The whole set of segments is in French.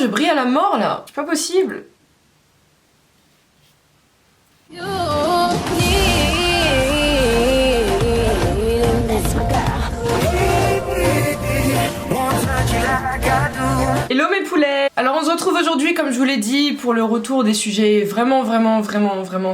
je brille à la mort là, c'est pas possible. Hello mes poulets! Alors on se retrouve aujourd'hui comme je vous l'ai dit pour le retour des sujets vraiment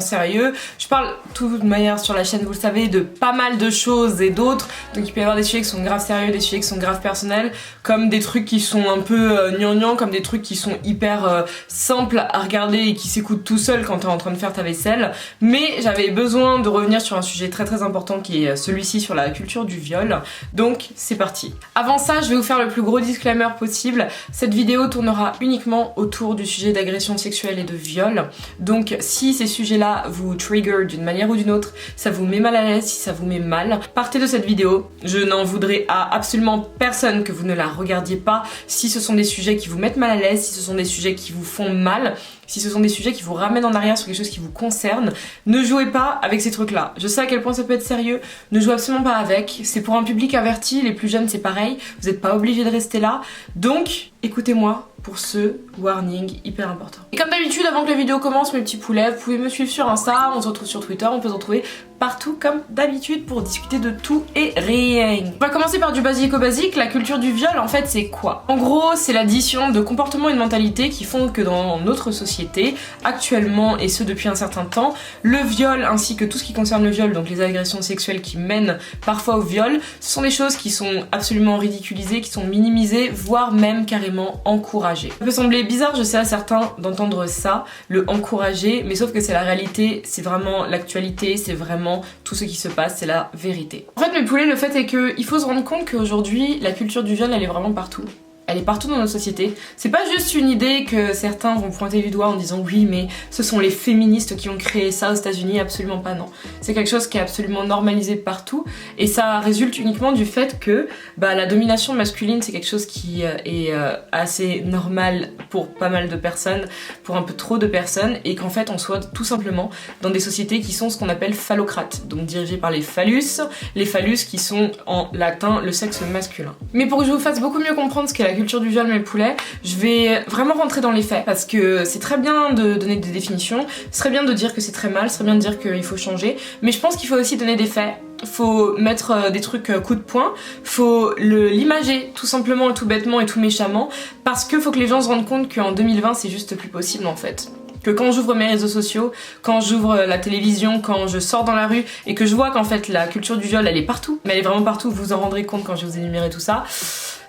sérieux. Je parle de toute manière sur la chaîne, vous le savez, de pas mal de choses et d'autres. Donc il peut y avoir des sujets qui sont grave sérieux, des sujets qui sont grave personnels, comme des trucs qui sont un peu gnangnan, comme des trucs qui sont hyper simples à regarder et qui s'écoutent tout seul quand t'es en train de faire ta vaisselle. Mais j'avais besoin de revenir sur un sujet très important qui est celui-ci sur la culture du viol. Donc c'est parti. Avant ça, je vais vous faire le plus gros disclaimer possible. Cette vidéo tournera uniquement autour du sujet d'agression sexuelle et de viol. Donc si ces sujets-là vous trigger d'une manière ou d'une autre, ça vous met mal à l'aise, si ça vous met mal, partez de cette vidéo. Je n'en voudrais à absolument personne que vous ne la regardiez pas si ce sont des sujets qui vous mettent mal à l'aise, si ce sont des sujets qui vous font mal, si ce sont des sujets qui vous ramènent en arrière sur quelque chose qui vous concerne. Ne jouez pas avec ces trucs-là. Je sais à quel point ça peut être sérieux, ne jouez absolument pas avec. C'est pour un public averti, les plus jeunes c'est pareil, vous n'êtes pas obligés de rester là. Donc, écoutez-moi pour ce warning hyper important. Et comme d'habitude, avant que la vidéo commence, mes petits poulets, vous pouvez me suivre sur Insta, on se retrouve sur Twitter, on peut se retrouver partout comme d'habitude pour discuter de tout et rien. On va commencer par du basique. La culture du viol, en fait, c'est quoi? En gros, c'est l'addition de comportements et de mentalités qui font que dans notre société, actuellement, et ce depuis un certain temps, le viol ainsi que tout ce qui concerne le viol, donc les agressions sexuelles qui mènent parfois au viol, ce sont des choses qui sont absolument ridiculisées, qui sont minimisées, voire même carrément encouragées. Ça peut sembler bizarre, je sais à certains, d'entendre ça, le encourager, mais sauf que c'est la réalité, c'est vraiment l'actualité, c'est vraiment tout ce qui se passe, c'est la vérité. En fait mes poulets, le fait est qu'il faut se rendre compte qu'aujourd'hui, la culture du viol, elle est vraiment partout. Elle est partout dans notre société. C'est pas juste une idée que certains vont pointer du doigt en disant oui mais ce sont les féministes qui ont créé ça aux États-Unis, absolument pas, non. C'est quelque chose qui est absolument normalisé partout et ça résulte uniquement du fait que la domination masculine c'est quelque chose qui est assez normal pour pas mal de personnes, pour un peu trop de personnes, et qu'en fait on soit tout simplement dans des sociétés qui sont ce qu'on appelle phallocrates, donc dirigées par les phallus qui sont en latin le sexe masculin. Mais pour que je vous fasse beaucoup mieux comprendre ce qu'est la culture du viol mes poulets, je vais vraiment rentrer dans les faits parce que c'est très bien de donner des définitions, c'est très bien de dire que c'est très mal, c'est très bien de dire qu'il faut changer, mais je pense qu'il faut aussi donner des faits. Faut mettre des trucs coup de poing, faut l'imager tout simplement et tout bêtement et tout méchamment, parce que faut que les gens se rendent compte qu'en 2020 c'est juste plus possible en fait. Que quand j'ouvre mes réseaux sociaux, quand j'ouvre la télévision, quand je sors dans la rue et que je vois qu'en fait la culture du viol elle est partout, mais elle est vraiment partout, vous vous en rendrez compte quand je vais vous énumérer tout ça,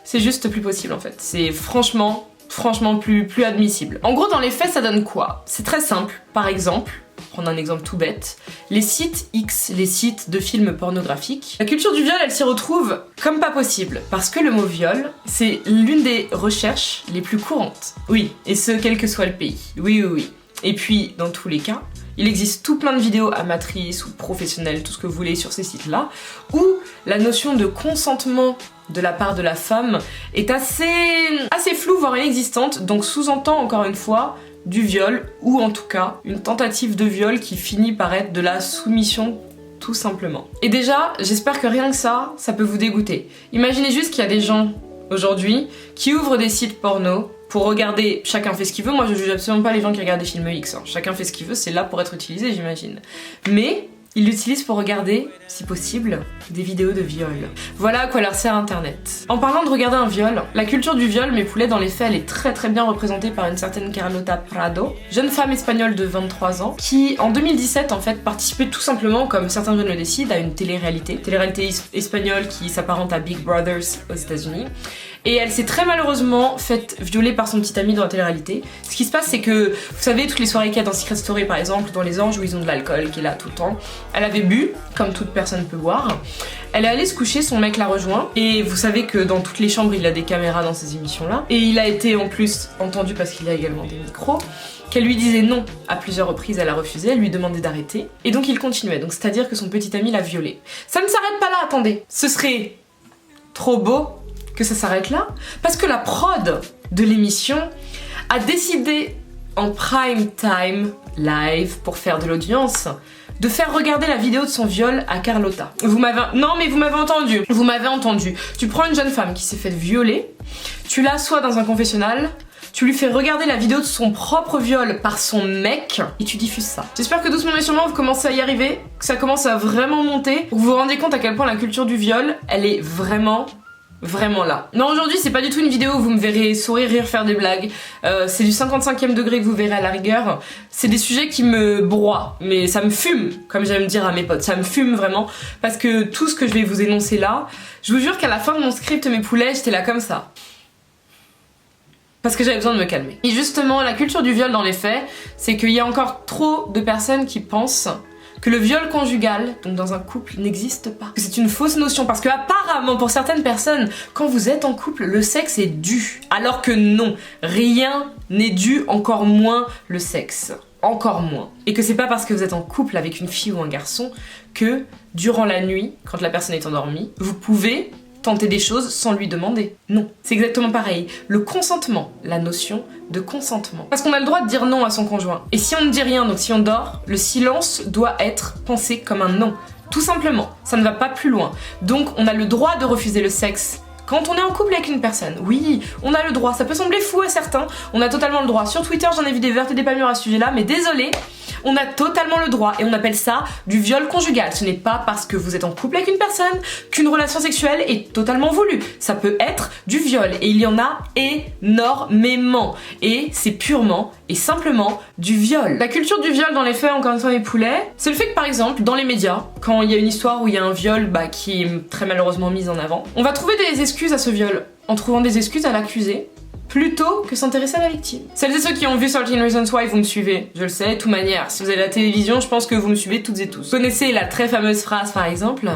c'est juste plus possible en fait. C'est franchement plus admissible. En gros dans les faits ça donne quoi? C'est très simple. Par exemple, prendre un exemple tout bête, les sites X, les sites de films pornographiques, la culture du viol elle s'y retrouve comme pas possible, parce que le mot viol c'est l'une des recherches les plus courantes. Oui, et ce quel que soit le pays. Oui. Et puis dans tous les cas, il existe tout plein de vidéos amatrices ou professionnelles, tout ce que vous voulez sur ces sites-là, où la notion de consentement de la part de la femme est assez floue, voire inexistante, donc sous-entend encore une fois du viol, ou en tout cas une tentative de viol qui finit par être de la soumission tout simplement. Et déjà, j'espère que rien que ça peut vous dégoûter. Imaginez juste qu'il y a des gens aujourd'hui qui ouvrent des sites porno pour regarder, chacun fait ce qu'il veut, moi je juge absolument pas les gens qui regardent des films X, hein. Chacun fait ce qu'il veut, c'est là pour être utilisé j'imagine. Mais ils l'utilisent pour regarder, si possible, des vidéos de viol. Voilà à quoi leur sert internet. En parlant de regarder un viol, la culture du viol, mes poulets, dans les faits, elle est très bien représentée par une certaine Carlota Prado, jeune femme espagnole de 23 ans, qui en 2017 en fait participait tout simplement, comme certains jeunes le décident, à une télé-réalité espagnole qui s'apparente à Big Brothers aux États-Unis. Et elle s'est très malheureusement faite violer par son petit ami dans la télé-réalité. Ce qui se passe c'est que, vous savez, toutes les soirées qu'il y a dans Secret Story par exemple, dans les Anges où ils ont de l'alcool qui est là tout le temps, elle avait bu, comme toute personne peut boire, elle est allée se coucher, son mec l'a rejoint, et vous savez que dans toutes les chambres il a des caméras dans ces émissions là, et il a été en plus entendu parce qu'il a également des micros, qu'elle lui disait non à plusieurs reprises, elle a refusé, elle lui demandait d'arrêter, et donc il continuait, donc c'est-à-dire que son petit ami l'a violée. Ça ne s'arrête pas là, attendez, ce serait trop beau que ça s'arrête là, parce que la prod de l'émission a décidé en prime time live pour faire de l'audience de faire regarder la vidéo de son viol à Carlota. Non mais vous m'avez entendu. Vous m'avez entendu. Tu prends une jeune femme qui s'est faite violer, tu l'assois dans un confessionnal, tu lui fais regarder la vidéo de son propre viol par son mec et tu diffuses ça. J'espère que doucement mais sûrement vous commencez à y arriver, que ça commence à vraiment monter, pour que vous vous rendiez compte à quel point la culture du viol, elle est vraiment là. Non, aujourd'hui c'est pas du tout une vidéo où vous me verrez sourire, rire, faire des blagues. C'est du 55e degré que vous verrez à la rigueur. C'est des sujets qui me broient, mais ça me fume, comme j'aime dire à mes potes. Ça me fume vraiment, parce que tout ce que je vais vous énoncer là, je vous jure qu'à la fin de mon script, mes poulets, j'étais là comme ça. Parce que j'avais besoin de me calmer. Et justement, la culture du viol dans les faits, c'est qu'il y a encore trop de personnes qui pensent que le viol conjugal, donc dans un couple, n'existe pas. Que c'est une fausse notion, parce que apparemment, pour certaines personnes, quand vous êtes en couple, le sexe est dû. Alors que non, rien n'est dû, encore moins le sexe. Encore moins. Et que c'est pas parce que vous êtes en couple avec une fille ou un garçon que, durant la nuit, quand la personne est endormie, vous pouvez tenter des choses sans lui demander. Non, c'est exactement pareil. Le consentement, la notion de consentement. Parce qu'on a le droit de dire non à son conjoint. Et si on ne dit rien, donc si on dort, le silence doit être pensé comme un non. Tout simplement, ça ne va pas plus loin. Donc on a le droit de refuser le sexe quand on est en couple avec une personne. Oui, on a le droit. Ça peut sembler fou à certains, on a totalement le droit. Sur Twitter, j'en ai vu des vertes et des pas mûres à ce sujet-là, mais désolé, on a totalement le droit et on appelle ça du viol conjugal. Ce n'est pas parce que vous êtes en couple avec une personne qu'une relation sexuelle est totalement voulue. Ça peut être du viol et il y en a énormément. Et c'est purement et simplement du viol. La culture du viol dans les faits, encore une fois mes poulets, c'est le fait que par exemple, dans les médias, quand il y a une histoire où il y a un viol qui est très malheureusement mis en avant, on va trouver des excuses à ce viol en trouvant des excuses à l'accusé, plutôt que s'intéresser à la victime. Celles et ceux qui ont vu 13 Reasons Why, vous me suivez, je le sais, de toute manière. Si vous avez la télévision, je pense que vous me suivez toutes et tous. Vous connaissez la très fameuse phrase par exemple,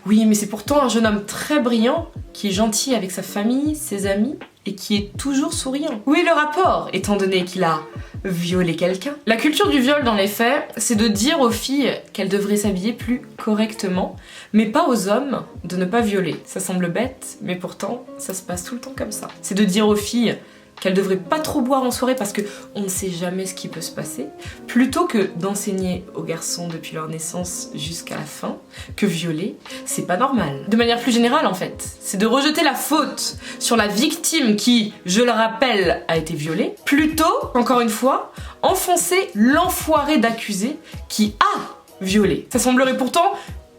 oui mais c'est pourtant un jeune homme très brillant, qui est gentil avec sa famille, ses amis, et qui est toujours souriant. Où est le rapport, étant donné qu'il a violé quelqu'un? La culture du viol dans les faits, c'est de dire aux filles qu'elles devraient s'habiller plus correctement, mais pas aux hommes de ne pas violer. Ça semble bête, mais pourtant, ça se passe tout le temps comme ça. C'est de dire aux filles qu'elles devraient pas trop boire en soirée parce que on ne sait jamais ce qui peut se passer, plutôt que d'enseigner aux garçons depuis leur naissance jusqu'à la fin que violer, c'est pas normal. De manière plus générale en fait, c'est de rejeter la faute sur la victime qui, je le rappelle, a été violée, plutôt, encore une fois, enfoncer l'enfoiré d'accusé qui a violé. Ça semblerait pourtant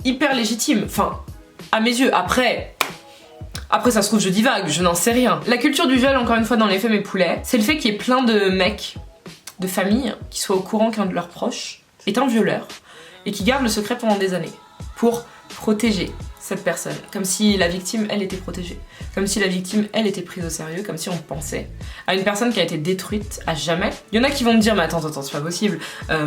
hyper légitime, enfin, à mes yeux. Après ça se trouve je divague, je n'en sais rien. La culture du viol, encore une fois dans les faits mes poulets, c'est le fait qu'il y ait plein de mecs, de familles, qui soient au courant qu'un de leurs proches est un violeur et qui gardent le secret pendant des années pour protéger cette personne, comme si la victime elle était protégée, comme si la victime elle était prise au sérieux, comme si on pensait à une personne qui a été détruite à jamais. Il y en a qui vont me dire mais attends c'est pas possible,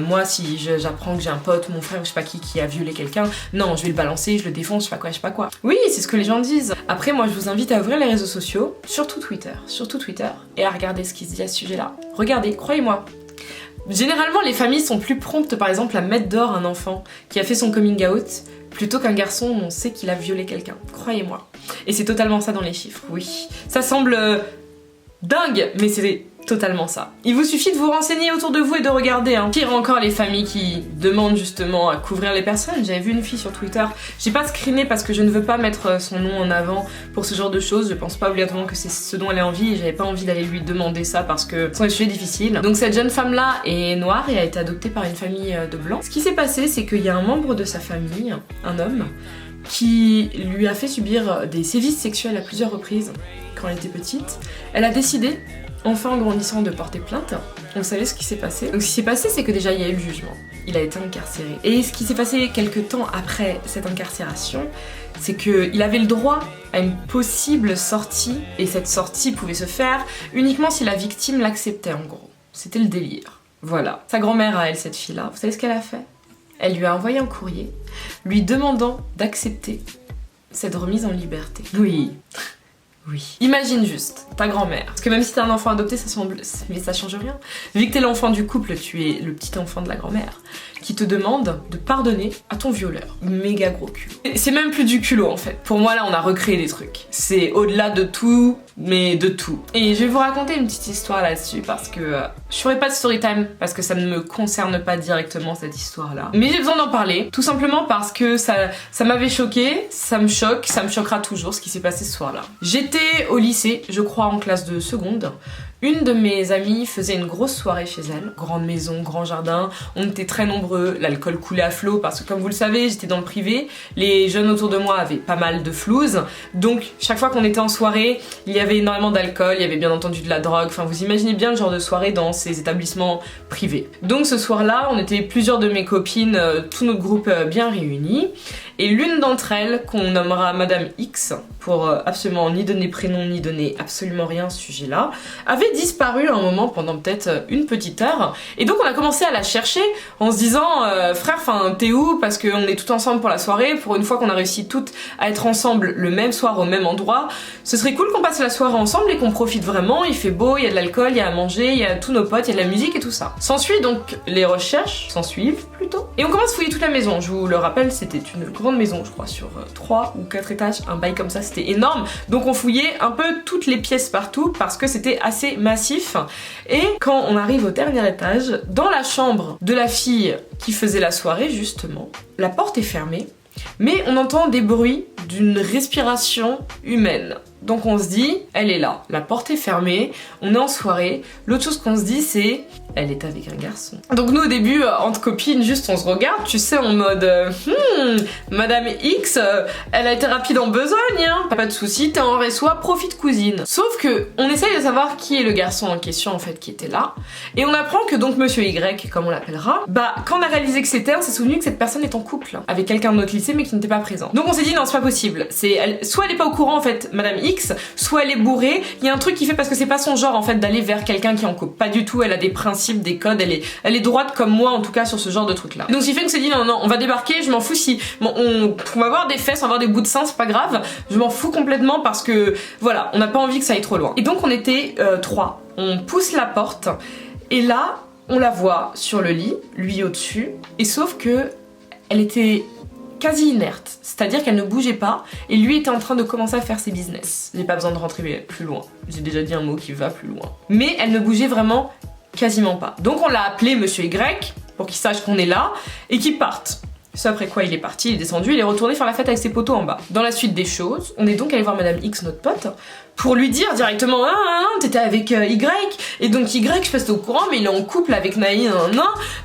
moi si j'apprends que j'ai un pote, mon frère, je sais pas qui a violé quelqu'un, non je vais le balancer, je le défonce, je sais pas quoi. Oui c'est ce que les gens disent. Après moi je vous invite à ouvrir les réseaux sociaux, surtout Twitter, et à regarder ce qui se dit à ce sujet là. Regardez, croyez-moi. Généralement les familles sont plus promptes par exemple à mettre dehors un enfant qui a fait son coming out plutôt qu'un garçon où on sait qu'il a violé quelqu'un, croyez-moi. Et c'est totalement ça dans les chiffres, oui. Ça semble dingue, mais c'est totalement ça. Il vous suffit de vous renseigner autour de vous et de regarder. Pire encore les familles qui demandent justement à couvrir les personnes. J'avais vu une fille sur Twitter, j'ai pas screené parce que je ne veux pas mettre son nom en avant pour ce genre de choses. Je pense pas obligatoirement que c'est ce dont elle a envie et j'avais pas envie d'aller lui demander ça parce que ce sont des sujets difficiles. Donc cette jeune femme là est noire et a été adoptée par une famille de blancs. Ce qui s'est passé c'est qu'il y a un membre de sa famille, un homme, qui lui a fait subir des sévices sexuels à plusieurs reprises quand elle était petite. Elle a décidé enfin en grandissant de porter plainte. Vous savez ce qui s'est passé? Donc ce qui s'est passé c'est que déjà il y a eu le jugement, il a été incarcéré. Et ce qui s'est passé quelques temps après cette incarcération, c'est qu'il avait le droit à une possible sortie, et cette sortie pouvait se faire uniquement si la victime l'acceptait en gros. C'était le délire. Voilà. Sa grand-mère à elle, cette fille-là, vous savez ce qu'elle a fait? Elle lui a envoyé un courrier lui demandant d'accepter cette remise en liberté. Oui. Oui. Imagine juste, ta grand-mère. Parce que même si t'es un enfant adopté, mais ça change rien. Vu que t'es l'enfant du couple, tu es le petit enfant de la grand-mère, qui te demande de pardonner à ton violeur. Méga gros culot. C'est même plus du culot en fait. Pour moi là, on a recréé des trucs. C'est au-delà de tout, mais de tout. Et je vais vous raconter une petite histoire là-dessus parce que je ferai pas de story time parce que ça ne me concerne pas directement cette histoire-là. Mais j'ai besoin d'en parler, tout simplement parce que ça m'avait choqué, ça me choque, ça me choquera toujours ce qui s'est passé ce soir-là. J'étais au lycée, je crois en classe de seconde, Une de mes amies faisait une grosse soirée chez elle, grande maison, grand jardin, on était très nombreux, l'alcool coulait à flot parce que comme vous le savez, j'étais dans le privé, les jeunes autour de moi avaient pas mal de flouze, donc chaque fois qu'on était en soirée, il y avait énormément d'alcool, il y avait bien entendu de la drogue, enfin vous imaginez bien le genre de soirée dans ces établissements privés. Donc ce soir-là, on était plusieurs de mes copines, tout notre groupe bien réunis, et l'une d'entre elles, qu'on nommera Madame X, pour absolument ni donner prénom ni donner absolument rien à ce sujet-là, avait disparu à un moment pendant peut-être une petite heure, et donc on a commencé à la chercher en se disant frère, enfin t'es où, parce qu'on est tout ensemble pour la soirée, pour une fois qu'on a réussi toutes à être ensemble le même soir au même endroit, ce serait cool qu'on passe la soirée ensemble et qu'on profite vraiment, il fait beau, il y a de l'alcool, il y a à manger, il y a tous nos potes, il y a de la musique et tout ça. S'ensuit donc les recherches, s'ensuivent plutôt, et on commence à fouiller toute la maison. Je vous le rappelle, c'était une grande maison, je crois, sur 3 ou 4 étages, un bail comme ça, c'était énorme, donc on fouillait un peu toutes les pièces partout parce que c'était assez massif. Et quand on arrive au dernier étage, dans la chambre de la fille qui faisait la soirée justement, la porte est fermée, mais on entend des bruits d'une respiration humaine. Donc on se dit, elle est là, la porte est fermée, on est en soirée, l'autre chose qu'on se dit c'est, elle est avec un garçon. Donc nous au début, entre copines, juste on se regarde, tu sais, en mode, Madame X, elle a été rapide en besogne, hein, pas de soucis, t'es en réseau, profite cousine. Sauf que, on essaye de savoir qui est le garçon en question en fait qui était là, et on apprend que donc Monsieur Y, comme on l'appellera, bah quand on a réalisé que c'était, on s'est souvenu que cette personne est en couple, avec quelqu'un de notre lycée mais qui n'était pas présent. Donc on s'est dit non c'est pas possible, soit elle est pas au courant en fait, Madame X, soit elle est bourrée, il y a un truc qui fait parce que c'est pas son genre en fait d'aller vers quelqu'un qui est en couple, pas du tout, elle a des principes, des codes, elle est droite comme moi en tout cas sur ce genre de truc là. Donc ce qui fait qu'on s'est dit non, on va débarquer, je m'en fous si bon, on va avoir des fesses, on va avoir des bouts de seins, c'est pas grave, je m'en fous complètement parce que voilà, on n'a pas envie que ça aille trop loin. Et donc on était 3, on pousse la porte et là on la voit sur le lit, lui au-dessus, et sauf que elle était quasi inerte, c'est-à-dire qu'elle ne bougeait pas et lui était en train de commencer à faire ses business. J'ai pas besoin de rentrer plus loin, j'ai déjà dit un mot qui va plus loin. Mais elle ne bougeait vraiment quasiment pas. Donc on l'a appelé Monsieur Y pour qu'il sache qu'on est là et qu'il parte. C'est après quoi il est parti, il est descendu, il est retourné faire la fête avec ses potos en bas. Dans la suite des choses, on est donc allé voir Madame X, notre pote, pour lui dire directement t'étais avec Y, et donc Y, je sais pas si t'es au courant, mais il est en couple avec Naï,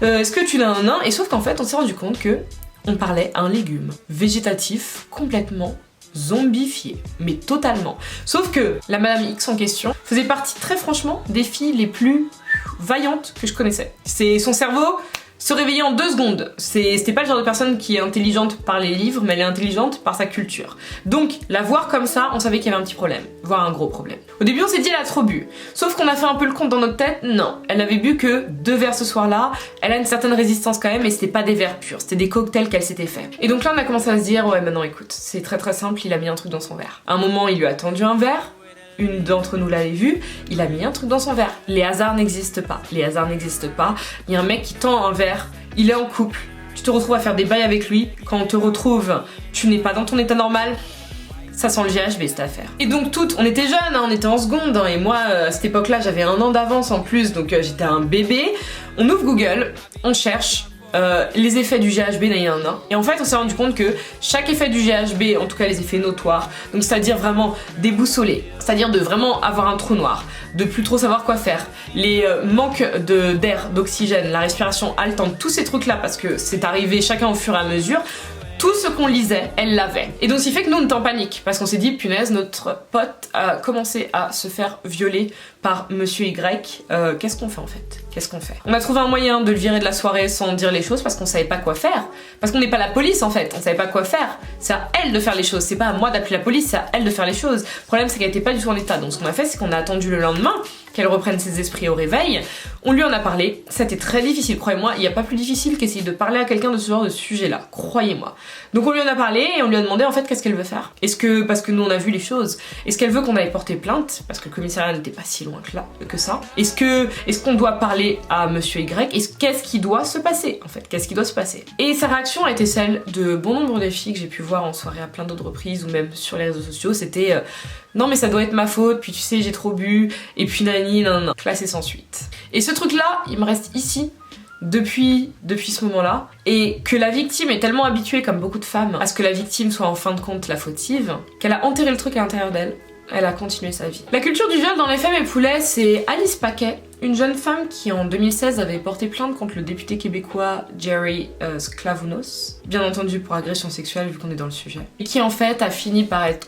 est-ce que tu l'as un nain? Et sauf qu'en fait, on s'est rendu compte que on parlait à un légume végétatif complètement zombifié, mais totalement. Sauf que la Madame X en question faisait partie très franchement des filles les plus vaillantes que je connaissais. C'est son cerveau se réveiller en 2 secondes. C'était pas le genre de personne qui est intelligente par les livres, mais elle est intelligente par sa culture. Donc, la voir comme ça, on savait qu'il y avait un petit problème, voire un gros problème. Au début, on s'est dit elle a trop bu. Sauf qu'on a fait un peu le compte dans notre tête, non. Elle n'avait bu que 2 verres ce soir-là, elle a une certaine résistance quand même, et c'était pas des verres purs, c'était des cocktails qu'elle s'était fait. Et donc là, on a commencé à se dire, ouais, maintenant écoute, c'est très très simple, il a mis un truc dans son verre. À un moment, il lui a tendu un verre, une d'entre nous l'avait vu, il a mis un truc dans son verre. Les hasards n'existent pas. Les hasards n'existent pas. Il y a un mec qui tend un verre, il est en couple, tu te retrouves à faire des bails avec lui, quand on te retrouve, tu n'es pas dans ton état normal, ça sent le GHB cette affaire. Et donc toutes, on était jeunes, on était en seconde, et moi à cette époque-là j'avais 1 an d'avance en plus, donc j'étais un bébé. On ouvre Google, on cherche les effets du GHB et en fait on s'est rendu compte que chaque effet du GHB, en tout cas les effets notoires, donc c'est-à-dire vraiment déboussolé, c'est-à-dire de vraiment avoir un trou noir, de plus trop savoir quoi faire, les manques d'air, d'oxygène, la respiration haletante, tous ces trucs là parce que c'est arrivé chacun au fur et à mesure, tout ce qu'on lisait, elle l'avait. Et donc ce qui fait que nous on était en panique, parce qu'on s'est dit, punaise, notre pote a commencé à se faire violer par Monsieur Y, qu'est-ce qu'on fait en fait? Qu'est-ce qu'on fait? On a trouvé un moyen de le virer de la soirée sans dire les choses parce qu'on savait pas quoi faire. Parce qu'on n'est pas la police en fait, on savait pas quoi faire. C'est à elle de faire les choses, c'est pas à moi d'appeler la police, c'est à elle de faire les choses. Le problème c'est qu'elle était pas du tout en état, donc ce qu'on a fait c'est qu'on a attendu le lendemain qu'elle reprenne ses esprits au réveil. On lui en a parlé, c'était très difficile, croyez-moi, il n'y a pas plus difficile qu'essayer de parler à quelqu'un de ce genre de sujet-là, croyez-moi. Donc on lui en a parlé et on lui a demandé en fait qu'est-ce qu'elle veut faire. Est-ce que, parce que nous on a vu les choses, est-ce qu'elle veut qu'on aille porter plainte, parce que le commissariat n'était pas si loin que ça. Est-ce qu'on doit parler à Monsieur Y, qu'est-ce qui doit se passer en fait, qu'est-ce qui doit se passer. Et sa réaction a été celle de bon nombre de filles que j'ai pu voir en soirée à plein d'autres reprises ou même sur les réseaux sociaux, c'était non mais ça doit être ma faute, puis tu sais j'ai trop bu, et puis nani, non, classé sans suite. Et ce truc là, il me reste ici depuis ce moment-là, et que la victime est tellement habituée, comme beaucoup de femmes, à ce que la victime soit en fin de compte la fautive, qu'elle a enterré le truc à l'intérieur d'elle, elle a continué sa vie. La culture du viol dans Les Femmes et Poulets, c'est Alice Paquet, une jeune femme qui en 2016 avait porté plainte contre le député québécois Jerry Sklavounos, bien entendu pour agression sexuelle vu qu'on est dans le sujet, et qui en fait a fini par être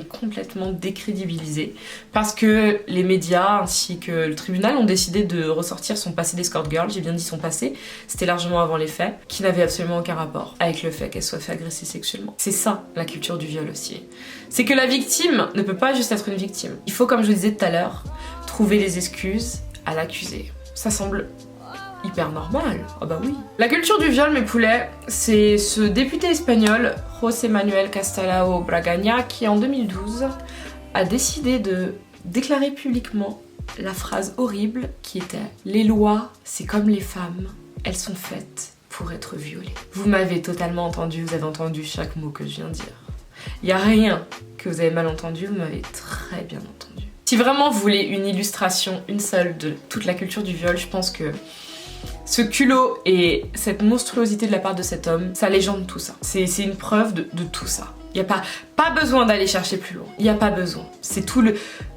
complètement décrédibilisée parce que les médias ainsi que le tribunal ont décidé de ressortir son passé d'escort girl, j'ai bien dit son passé, c'était largement avant les faits, qui n'avait absolument aucun rapport avec le fait qu'elle soit fait agresser sexuellement. C'est ça la culture du viol aussi. C'est que la victime ne peut pas juste être une victime. Il faut, comme je vous disais tout à l'heure, trouver des excuses à l'accusé. Ça semble hyper normal. Ah bah oui. La culture du viol, mes poulets, c'est ce député espagnol, José Manuel Castelao Bragaña, qui en 2012 a décidé de déclarer publiquement la phrase horrible qui était « Les lois, c'est comme les femmes, elles sont faites pour être violées ». Vous m'avez totalement entendu, vous avez entendu chaque mot que je viens de dire. Il n'y a rien que vous avez mal entendu, vous m'avez très bien entendu. Si vraiment vous voulez une illustration, une seule, de toute la culture du viol, je pense que ce culot et cette monstruosité de la part de cet homme, ça légende tout ça. C'est une preuve de tout ça. Il n'y a pas besoin d'aller chercher plus loin. Il n'y a pas besoin. C'est tout le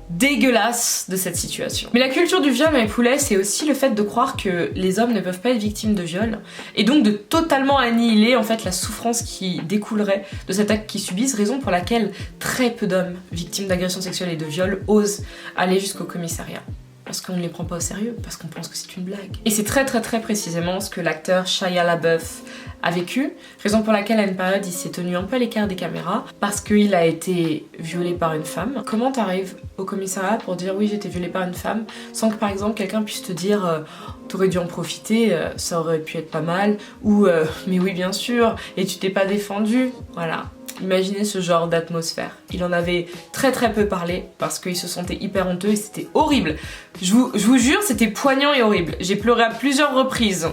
dégueulasse de cette situation. Mais la culture du viol, mes poulets, c'est aussi le fait de croire que les hommes ne peuvent pas être victimes de viol et donc de totalement annihiler en fait la souffrance qui découlerait de cet acte qu'ils subissent, raison pour laquelle très peu d'hommes victimes d'agressions sexuelles et de viol osent aller jusqu'au commissariat. Parce qu'on ne les prend pas au sérieux, parce qu'on pense que c'est une blague. Et c'est très précisément ce que l'acteur Shia LaBeouf a vécu, raison pour laquelle à une période il s'est tenu un peu à l'écart des caméras, parce qu'il a été violé par une femme. Comment t'arrives au commissariat pour dire oui j'ai été violé par une femme, sans que par exemple quelqu'un puisse te dire t'aurais dû en profiter, ça aurait pu être pas mal, ou mais oui bien sûr, et tu t'es pas défendu, voilà. Imaginez ce genre d'atmosphère. Il en avait très peu parlé parce qu'il se sentait hyper honteux et c'était horrible. Je vous jure, c'était poignant et horrible. J'ai pleuré à plusieurs reprises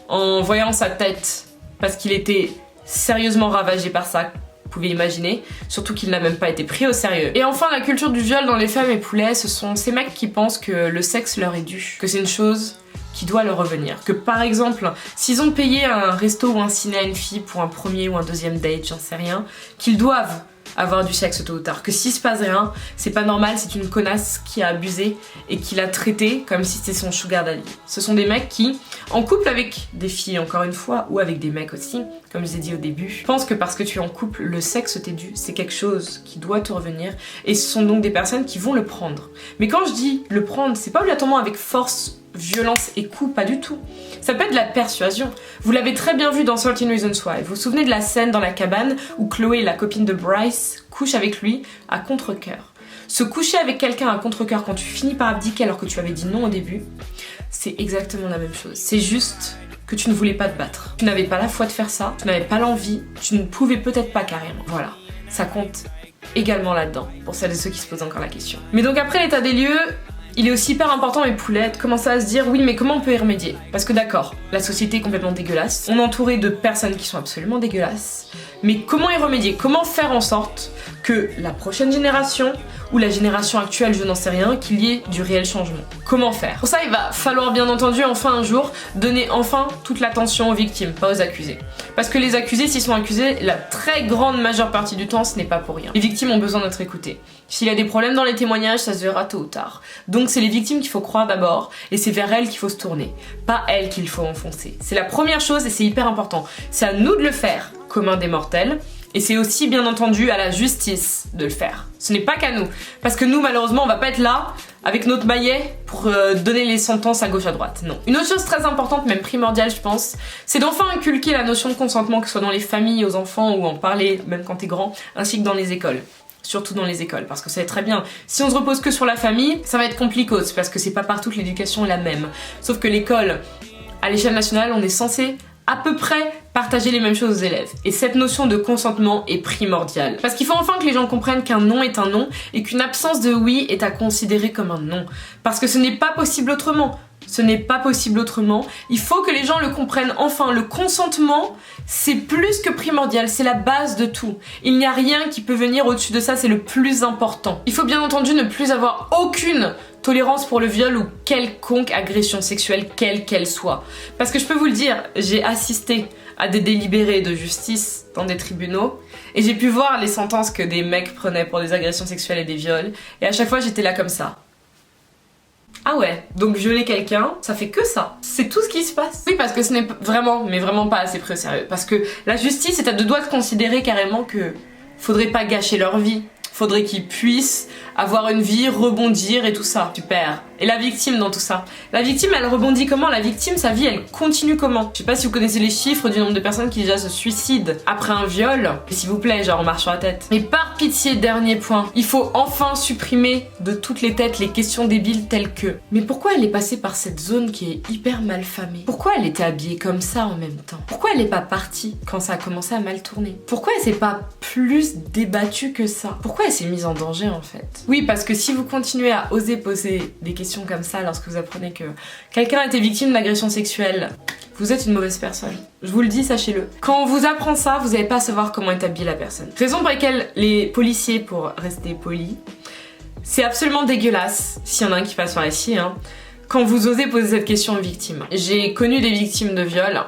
en voyant sa tête parce qu'il était sérieusement ravagé par ça. Vous pouvez imaginer, surtout qu'il n'a même pas été pris au sérieux. Et enfin, la culture du viol dans Les Femmes et Poulets, ce sont ces mecs qui pensent que le sexe leur est dû, que c'est une chose qui doit leur revenir. Que par exemple, s'ils ont payé un resto ou un ciné à une fille pour un premier ou un deuxième date, j'en sais rien, qu'ils doivent avoir du sexe tôt ou tard. Que s'il se passe rien, c'est pas normal, c'est une connasse qui a abusé et qui l'a traité comme si c'était son sugar daddy. Ce sont des mecs qui, en couple avec des filles encore une fois, ou avec des mecs aussi, comme je vous ai dit au début, pensent que parce que tu es en couple, le sexe t'est dû, c'est quelque chose qui doit te revenir et ce sont donc des personnes qui vont le prendre. Mais quand je dis le prendre, c'est pas obligatoirement avec force, violence et coup, pas du tout. Ça peut être de la persuasion. Vous l'avez très bien vu dans 13 Reasons Why. Vous vous souvenez de la scène dans la cabane où Chloé, la copine de Bryce, couche avec lui à contre-cœur. Se coucher avec quelqu'un à contre-cœur quand tu finis par abdiquer alors que tu avais dit non au début, c'est exactement la même chose. C'est juste que tu ne voulais pas te battre. Tu n'avais pas la foi de faire ça, tu n'avais pas l'envie, tu ne pouvais peut-être pas carrément. Voilà, ça compte également là-dedans, pour celles et ceux qui se posent encore la question. Mais donc après l'état des lieux, il est aussi hyper important, mes poulets, de commencer à se dire oui mais comment on peut y remédier? Parce que d'accord, la société est complètement dégueulasse, on est entouré de personnes qui sont absolument dégueulasses, mais comment y remédier? Comment faire en sorte que la prochaine génération, ou la génération actuelle, je n'en sais rien, qu'il y ait du réel changement? Comment faire? Pour ça, il va falloir bien entendu enfin un jour donner enfin toute l'attention aux victimes, pas aux accusés. Parce que les accusés, s'ils sont accusés, la très grande majeure partie du temps, ce n'est pas pour rien. Les victimes ont besoin d'être écoutées. S'il y a des problèmes dans les témoignages, ça se verra tôt ou tard. Donc c'est les victimes qu'il faut croire d'abord, et c'est vers elles qu'il faut se tourner. Pas elles qu'il faut enfoncer. C'est la première chose et c'est hyper important. C'est à nous de le faire, commun des mortels, et c'est aussi bien entendu à la justice de le faire. Ce n'est pas qu'à nous. Parce que nous, malheureusement, on va pas être là avec notre maillet pour donner les sentences à gauche à droite. Non. Une autre chose très importante, même primordiale je pense, c'est d'enfin inculquer la notion de consentement, que ce soit dans les familles, aux enfants ou en parler, même quand t'es grand, ainsi que dans les écoles. Surtout dans les écoles, parce que ça va être très bien. Si on se repose que sur la famille, ça va être complicos, parce que c'est pas partout que l'éducation est la même. Sauf que l'école, à l'échelle nationale, on est censé à peu près partager les mêmes choses aux élèves. Et cette notion de consentement est primordiale. Parce qu'il faut enfin que les gens comprennent qu'un non est un non et qu'une absence de oui est à considérer comme un non. Parce que ce n'est pas possible autrement. ce n'est pas possible autrement. Il faut que les gens le comprennent enfin. Le consentement, c'est plus que primordial, c'est la base de tout. Il n'y a rien qui peut venir au-dessus de ça, c'est le plus important. Il faut bien entendu ne plus avoir aucune tolérance pour le viol ou quelconque agression sexuelle, quelle qu'elle soit. Parce que je peux vous le dire, j'ai assisté à des délibérés de justice dans des tribunaux et j'ai pu voir les sentences que des mecs prenaient pour des agressions sexuelles et des viols, et à chaque fois j'étais là comme ça. Ah ouais, donc violer quelqu'un, ça fait que ça. C'est tout ce qui se passe. Oui, parce que ce n'est vraiment, mais vraiment pas assez pris au sérieux. Parce que la justice est à deux doigts de considérer carrément que faudrait pas gâcher leur vie. Faudrait qu'ils puissent avoir une vie, rebondir et tout ça. Super. Et la victime dans tout ça? La victime, elle rebondit comment? La victime, sa vie, elle continue comment? Je sais pas si vous connaissez les chiffres du nombre de personnes qui déjà se suicident après un viol. S'il vous plaît, genre on marche sur la tête. Mais par pitié, dernier point, il faut enfin supprimer de toutes les têtes les questions débiles telles que: mais pourquoi elle est passée par cette zone qui est hyper mal famée? Pourquoi elle était habillée comme ça en même temps? Pourquoi elle est pas partie quand ça a commencé à mal tourner? Pourquoi elle s'est pas plus débattue que ça? Pourquoi elle s'est mise en danger en fait? Oui, parce que si vous continuez à oser poser des questions comme ça lorsque vous apprenez que quelqu'un a été victime d'agression sexuelle, vous êtes une mauvaise personne. Je vous le dis, sachez-le. Quand on vous apprend ça, vous n'allez pas savoir comment est habillée la personne. Raison pour laquelle les policiers, pour rester polis, c'est absolument dégueulasse, s'il y en a un qui passe par ici, hein, quand vous osez poser cette question aux victimes. J'ai connu des victimes de viol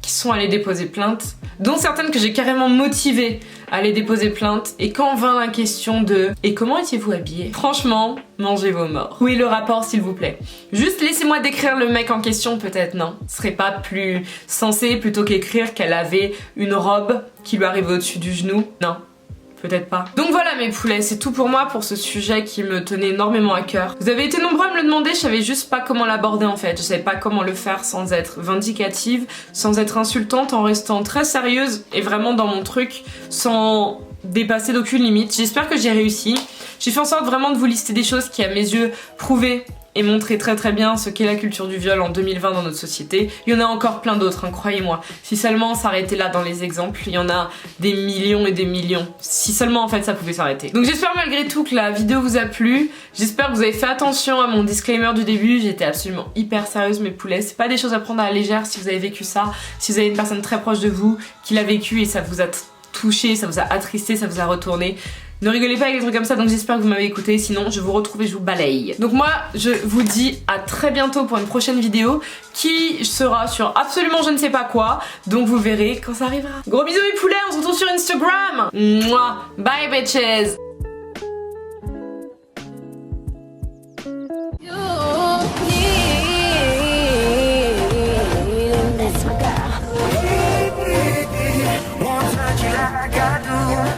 qui sont allées déposer plainte, dont certaines que j'ai carrément motivées à aller déposer plainte, et quand vint la question de « et comment étiez-vous habillée ?» Franchement, mangez vos morts. Où est le rapport, s'il vous plaît? Juste laissez-moi décrire le mec en question, peut-être, non? Ce serait pas plus sensé plutôt qu'écrire qu'elle avait une robe qui lui arrivait au-dessus du genou? Non. Peut-être pas. Donc voilà mes poulets, c'est tout pour moi pour ce sujet qui me tenait énormément à cœur. Vous avez été nombreux à me le demander, je savais juste pas comment l'aborder en fait. Je savais pas comment le faire sans être vindicative, sans être insultante, en restant très sérieuse et vraiment dans mon truc, sans dépasser d'aucune limite. J'espère que j'ai réussi. J'ai fait en sorte vraiment de vous lister des choses qui à mes yeux prouvaient et montrer très très bien ce qu'est la culture du viol en 2020 dans notre société. Il y en a encore plein d'autres, hein, croyez-moi. Si seulement on s'arrêtait là dans les exemples, il y en a des millions et des millions. Si seulement en fait ça pouvait s'arrêter. Donc j'espère malgré tout que la vidéo vous a plu. J'espère que vous avez fait attention à mon disclaimer du début. J'étais absolument hyper sérieuse mes poulets. C'est pas des choses à prendre à la légère si vous avez vécu ça. Si vous avez une personne très proche de vous qui l'a vécu et ça vous a touché, ça vous a attristé, ça vous a retourné. Ne rigolez pas avec des trucs comme ça, donc j'espère que vous m'avez écouté, sinon je vous retrouve et je vous balaye. Donc moi, je vous dis à très bientôt pour une prochaine vidéo qui sera sur absolument je ne sais pas quoi, donc vous verrez quand ça arrivera. Gros bisous mes poulets, on se retrouve sur Instagram. Mouah. Bye bitches.